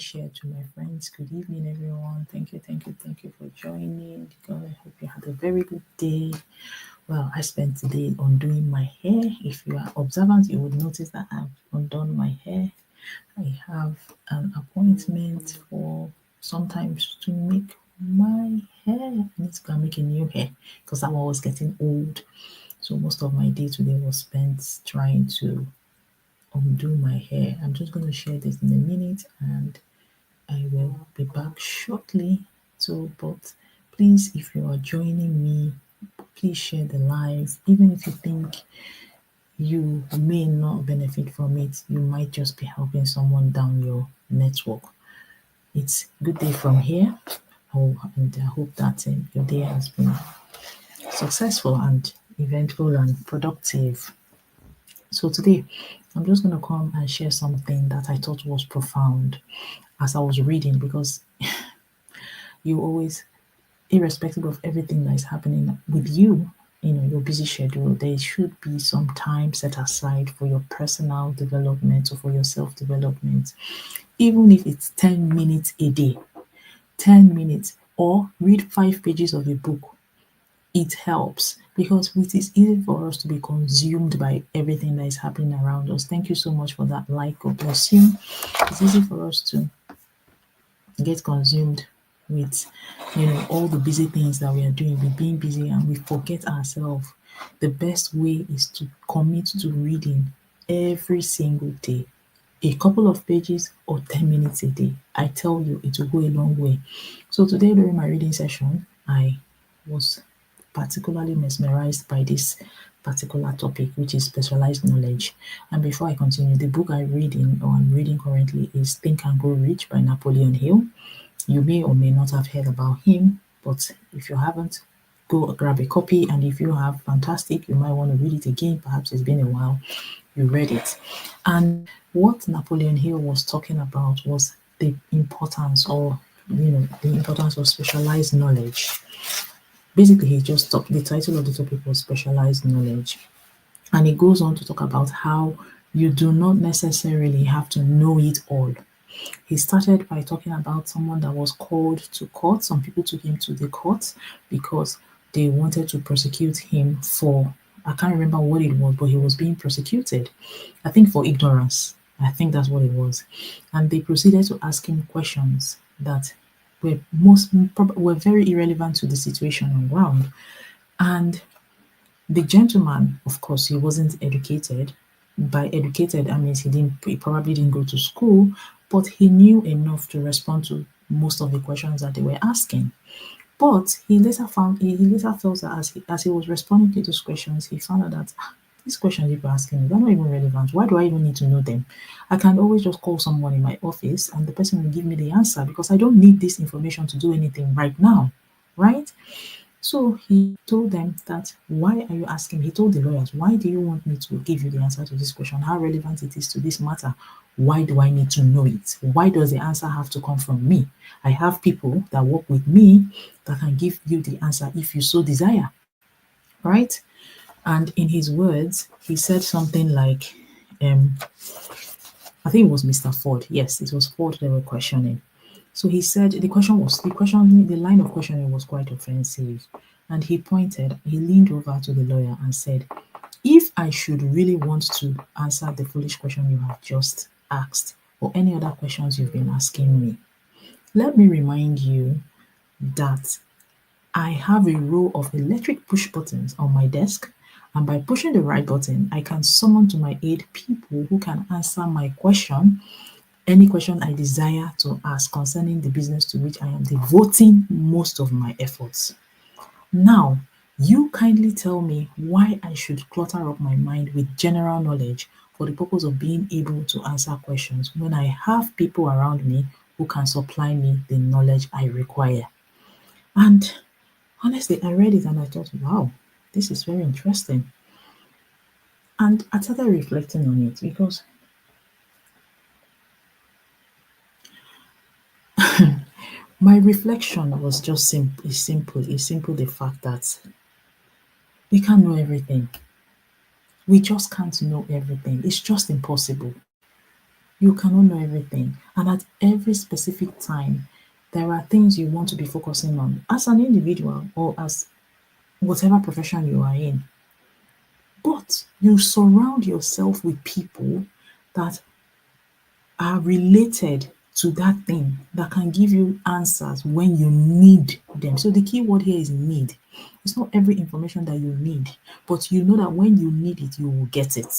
share to my friends. Good evening, everyone. Thank you for joining. God, I hope you had a very good day. Well, I spent today on doing my hair. If you are observant, you would notice that I've undone my hair. I have an appointment for sometimes to make my hair. I need to go and make a new hair because that one was getting old. So most of my day today was spent trying to undo my hair. I'm just going to share this in a minute and I will be back shortly. So, but please, if you are joining me, please share the live. Even if you think you may not benefit from it, you might just be helping someone down your network. It's good day from here. Oh, and I hope that your day has been successful and eventful and productive. So today, I'm just going to come and share something that I thought was profound as I was reading because you always, irrespective of everything that is happening with you, your busy schedule, there should be some time set aside for your personal development or for your self development, even if it's 10 minutes a day, 10 minutes, or read 5 pages of a book. It helps because it is easy for us to be consumed by everything that is happening around us. Thank you so much for that like. God bless you. It's easy for us to get consumed with all the busy things that we are doing, with being busy, and we forget ourselves. The best way is to commit to reading every single day, a couple of pages or 10 minutes a day. I tell you, it will go a long way. So today during my reading session, I was particularly mesmerized by this particular topic, which is specialized knowledge. And before I continue, the book I'm reading currently is Think and Grow Rich by Napoleon Hill. You may or may not have heard about him, but if you haven't, go grab a copy. And if you have, fantastic, you might want to read it again. Perhaps it's been a while you read it. And what Napoleon Hill was talking about was the importance of specialized knowledge. Basically, he just talked, the title of the topic was Specialized Knowledge. And he goes on to talk about how you do not necessarily have to know it all. He started by talking about someone that was called to court. Some people took him to the court because they wanted to prosecute him for, I can't remember what it was, but he was being prosecuted. I think for ignorance. I think that's what it was. And they proceeded to ask him questions that were very irrelevant to the situation on ground. And the gentleman, of course, he wasn't educated. By educated, I mean he probably didn't go to school, but he knew enough to respond to most of the questions that they were asking. But he later felt that as he was responding to those questions, he found out that these questions people are asking me, they're not even relevant. Why do I even need to know them? I can always just call someone in my office and the person will give me the answer because I don't need this information to do anything right now, right? So he told them that, why are you asking? He told the lawyers, why do you want me to give you the answer to this question? How relevant it is to this matter? Why do I need to know it? Why does the answer have to come from me? I have people that work with me that can give you the answer if you so desire, right? And in his words, he said something like, I think it was Mr. Ford. Yes, it was Ford they were questioning. So he said the line of questioning was quite offensive. And he leaned over to the lawyer and said, if I should really want to answer the foolish question you have just asked, or any other questions you've been asking me, let me remind you that I have a row of electric push buttons on my desk, and by pushing the right button, I can summon to my aid people who can answer my question, any question I desire to ask concerning the business to which I am devoting most of my efforts. Now, you kindly tell me why I should clutter up my mind with general knowledge for the purpose of being able to answer questions when I have people around me who can supply me the knowledge I require. And honestly, I read it and I thought, wow, this is very interesting. And I started reflecting on it because my reflection was just simple the fact that we can't know everything. We just can't know everything. It's just impossible. You cannot know everything. And at every specific time, there are things you want to be focusing on as an individual or as whatever profession you are in. But you surround yourself with people that are related to that thing that can give you answers when you need them. So the key word here is need. It's not every information that you need, but you know that when you need it, you will get it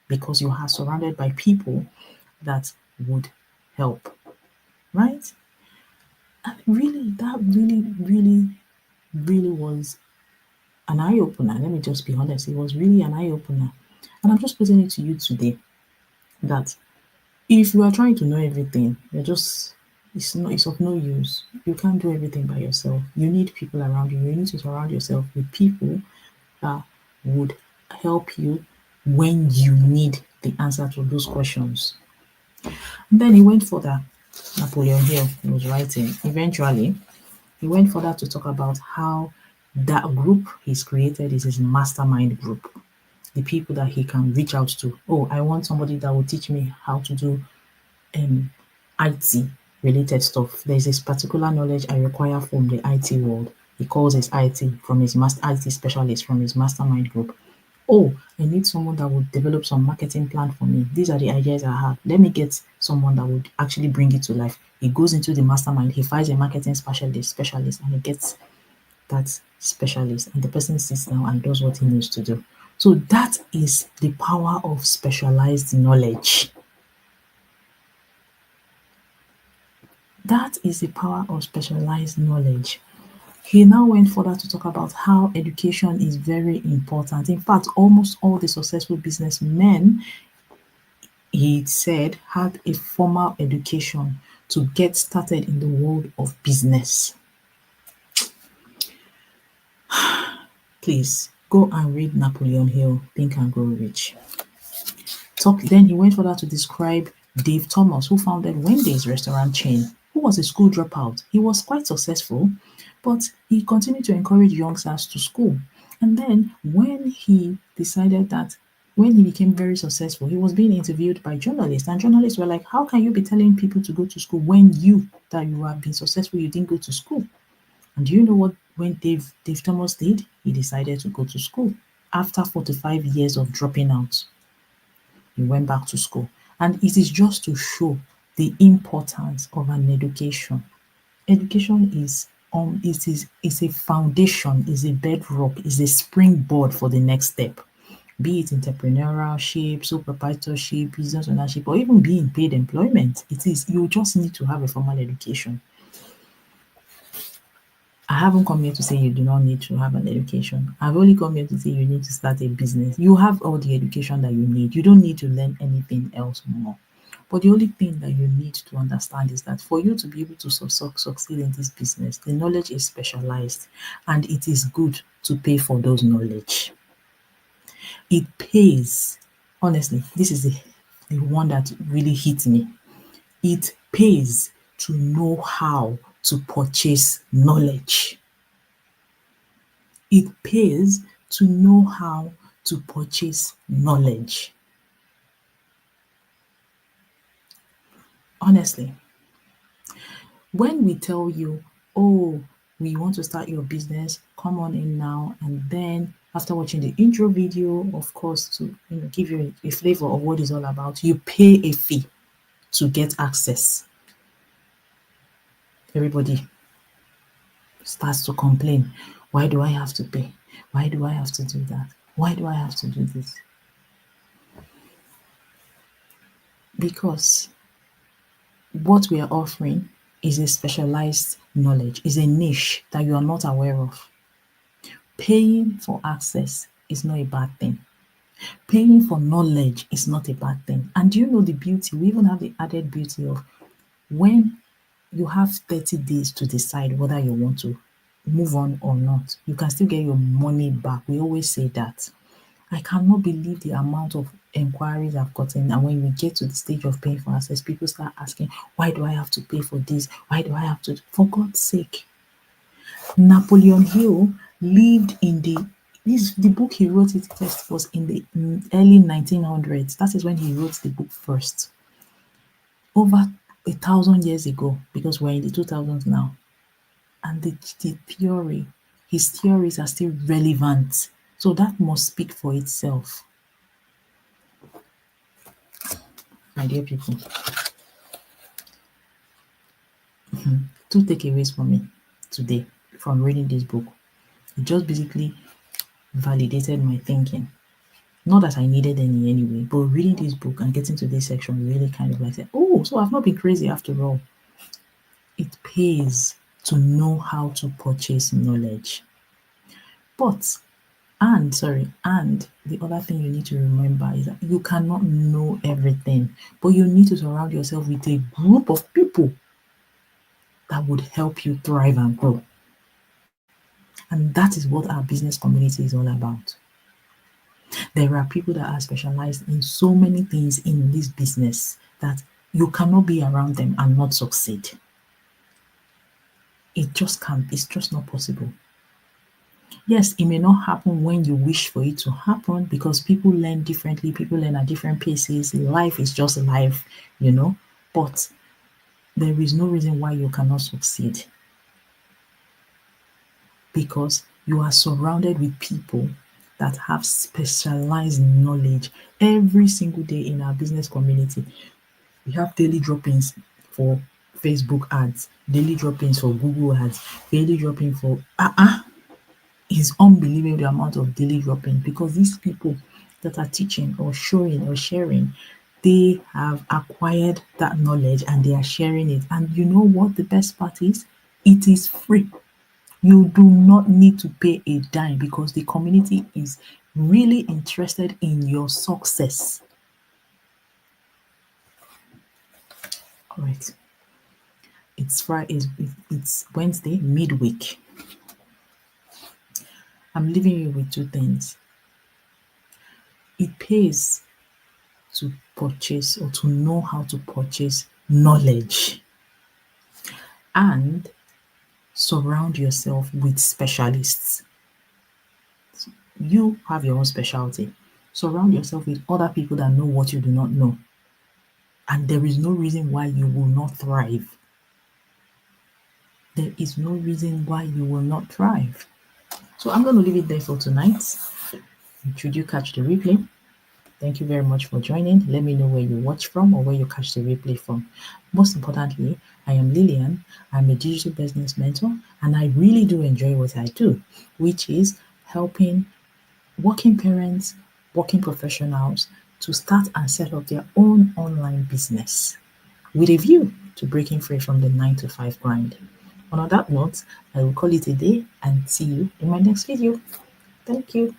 because you are surrounded by people that would help, right? And really, that really was an eye opener. Let me just be honest. It was really an eye opener. And I'm just putting it to you today that if you are trying to know everything, it's of no use. You can't do everything by yourself. You need people around you. You need to surround yourself with people that would help you when you need the answer to those questions. And then he went further. Napoleon Hill was writing. Eventually, he went further to talk about how that group he's created is his mastermind group. The people that he can reach out to. Oh, I want somebody that will teach me how to do IT related stuff. There's this particular knowledge I require from the IT world. He calls his IT from his IT specialist from his mastermind group. Oh, I need someone that would develop some marketing plan for me. These are the ideas I have. Let me get someone that would actually bring it to life. He goes into the mastermind, he finds a marketing specialist, and he gets that specialist, and the person sits down and does what he needs to do. So that is the power of specialized knowledge. That is the power of specialized knowledge. He now went further to talk about how education is very important. In fact, almost all the successful businessmen, he said, had a formal education to get started in the world of business. Please go and read Napoleon Hill, Think and Grow Rich. Then he went further to describe Dave Thomas, who founded Wendy's restaurant chain, who was a school dropout. He was quite successful, but he continued to encourage youngsters to school. And then when he decided that when he became very successful, he was being interviewed by journalists, and journalists were like, how can you be telling people to go to school when you have been successful, you didn't go to school? And do you know what when Dave Thomas did? He decided to go to school. After 45 years of dropping out, he went back to school. And it is just to show the importance of an education. Education is a foundation, is a bedrock, is a springboard for the next step. Be it entrepreneurship, sole proprietorship, business ownership, or even being paid employment. You just need to have a formal education. I haven't come here to say you do not need to have an education. I've only come here to say you need to start a business. You have all the education that you need. You don't need to learn anything else more. But the only thing that you need to understand is that for you to be able to succeed in this business, the knowledge is specialized, and it is good to pay for those knowledge. It pays. Honestly, this is the one that really hit me. It pays to know how to purchase knowledge. It pays to know how to purchase knowledge. Honestly, when we tell you, oh, we want to start your business, come on in now, and then after watching the intro video, of course, to give you a flavor of what it's all about, you pay a fee to get access. Everybody starts to complain. Why do I have to pay? Why do I have to do that? Why do I have to do this? Because what we are offering is a specialized knowledge, is a niche that you are not aware of. Paying for access is not a bad thing. Paying for knowledge is not a bad thing. And do you know the beauty? We even have the added beauty of when you have 30 days to decide whether you want to move on or not, you can still get your money back. We always say that. I cannot believe the amount of inquiries I've gotten. And when we get to the stage of paying for access, people start asking, why do I have to pay for this? Why do I have to? For God's sake. Napoleon Hill lived in the book he wrote it first was in the early 1900s. That is when he wrote the book first. over 1,000 years ago, because we're in the 2000s now. And the theory, his theories are still relevant. So that must speak for itself. My dear people, two takeaways for me today from reading this book. It just basically validated my thinking. Not that I needed any anyway, but reading this book and getting to this section really kind of like said, oh, so I've not been crazy after all. It pays to know how to purchase knowledge. And the other thing you need to remember is that you cannot know everything, but you need to surround yourself with a group of people that would help you thrive and grow. And that is what our business community is all about. There are people that are specialized in so many things in this business that you cannot be around them and not succeed. It just can't, it's just not possible. Yes, it may not happen when you wish for it to happen because people learn differently, people learn at different paces. Life is just life, but there is no reason why you cannot succeed because you are surrounded with people that have specialized knowledge every single day in our business community. We have daily drop-ins for Facebook ads, daily drop-ins for Google ads, daily drop-in for it's unbelievable the amount of daily drop-in because these people that are teaching or showing or sharing, they have acquired that knowledge and they are sharing it. And you know what the best part is? It is free. You do not need to pay a dime because the community is really interested in your success. All right. It's Friday, it's Wednesday, midweek. I'm leaving you with two things. It pays to purchase or to know how to purchase knowledge and surround yourself with specialists. You have your own specialty. Surround yourself with other people that know what you do not know. And there is no reason why you will not thrive. There is no reason why you will not thrive. So I'm going to leave it there for tonight. Should you catch the replay? Thank you very much for joining. Let me know where you watch from or where you catch the replay from. Most importantly, I am Lillian. I'm a digital business mentor and I really do enjoy what I do, which is helping working parents, working professionals to start and set up their own online business with a view to breaking free from the 9 to 5 grind. On that note, I will call it a day and see you in my next video. Thank you.